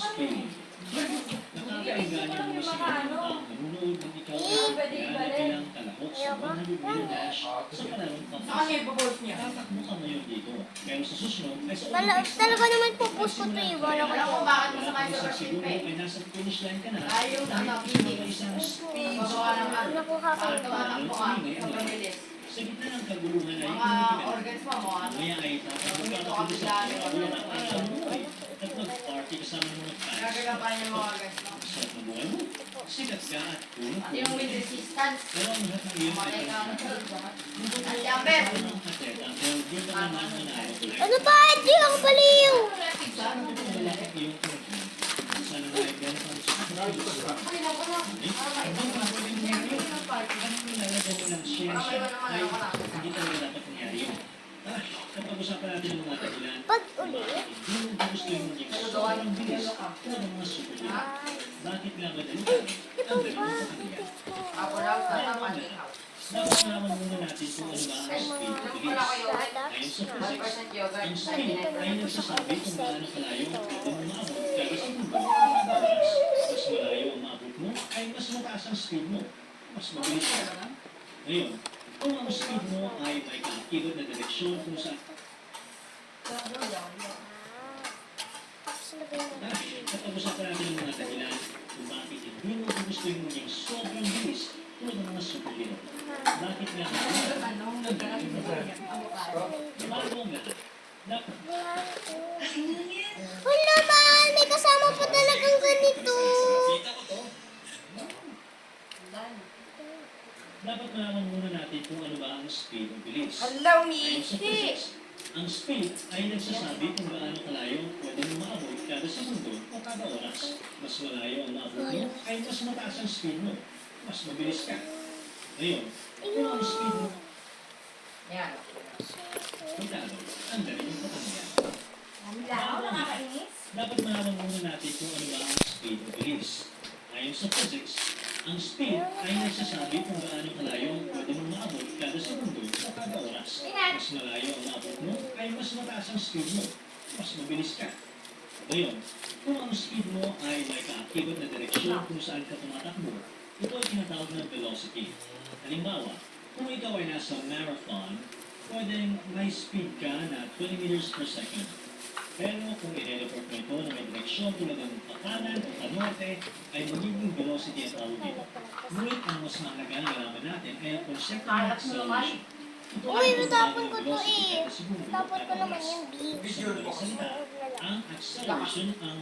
speed. Nakakainganyo mo si nanonood ng ikaw ay ilang kalahok sa 100-meter dash sa panalong Saan kanya ipopost niya? tatakbo ka ngayon dito. Pero sa susunod ay sa Talaga naman po post ko to eh. Wala ko Alam mo bakit masama yung sa siguro perfect ay nasa finish line ka na. Ay, yung ano, hindi. Isang speed Magawa ng ano. nakuha ko. Parang tumatakbo ka. Sobrang bilis. sa gitna ng kaguluhan ay Mga organs mo, mga ano. mamaya ay tatakbo ka sa wala ka sa buhay at mag-party kasama ng mga fans. Gagagapan yung mga organs mo. Sa buhay mo, sikat ka at puno. At yung wind resistance. Pero ang lahat ng iyong Malay ka ano. ito At jumper. ang atleta pero di ka naman manalo ko Ano ba? Hindi ako baliw. sana iyong commitment. Sana nga ay ganito ang subscribers. Ay, naku na. Ang mga pwedeng mangyari, ang nilalagay mo ng siyensya ay hindi talaga dapat mangyari yun. Kapag-usapan natin ng mga dahilan, Pag uli. hindi mo gusto yung maging sobrang bilis ng mga superhero. Bakit nga madali? Ito Ang galing ba? mo sa kanya. Ako raw, tatapanin ako. Dapat malaman muna natin kung ano ba ang speed of bilis. Wala ko yun. Ayon sa physics, 1% yogurt, ang speed ay 99%. nagsasabi kung gaano kalayo pwede mo maabot kada segundo. Mas malayo ang maabot mo, ay mas mataas ang speed mo. Mas mabilis ka. Ngayon, kung ang speed mo ay may kaakilot na direksyon kung saan kapag-usapan natin ang mga dahilan kung bakit hindi mo gusto yung maging sobrang bilis tulad ng mga superhero. Bakit nga ba? Ang galing mo ba? Bago ang lahat, dapat Wala ba? May kasama pa talagang ganito. dapat malaman muna natin kung ano ba ang speed o bilis. Hello, Ayon sa physics, ang speed ay nagsasabi kung gaano kalayo pwede mo maabot kada segundo o kada oras. Mas malayo ang maabot mo, ay mas mataas ang speed mo. Mas mabilis ka. Ngayon, kung ang speed mo, Yan. magkano, ang galing yung patanyan. Lao, nakakainis. Dapat malaman muna natin kung ano ba ang speed o bilis. Ayon sa physics, ang speed ay nagsasabi kung gaano kalayo pwede mo maabot kada segundo o kada oras. Mas malayo ang maabot mo, ay mas mataas ang speed mo. Mas mabilis ka. Ngayon, kung ang speed mo ay may kaakibot na direksyon kung saan ka tumatakbo, ito ay tinatawag na velocity. Halimbawa, kung ikaw ay nasa marathon, pwedeng may speed ka na 20 meters per second. Pero kung i-report mo ito na may direksyon tulad ng pakanan o panorte, ay magiging velocity ang tawag dito. Ngunit ang mas mahalaga na malaman natin ay ang konsepto ng acceleration. Ito Uy, ay natapon ko to velocity eh. kada segundo Tapon ko kada naman oras. yung beef. Sa madaling salita, ang acceleration ang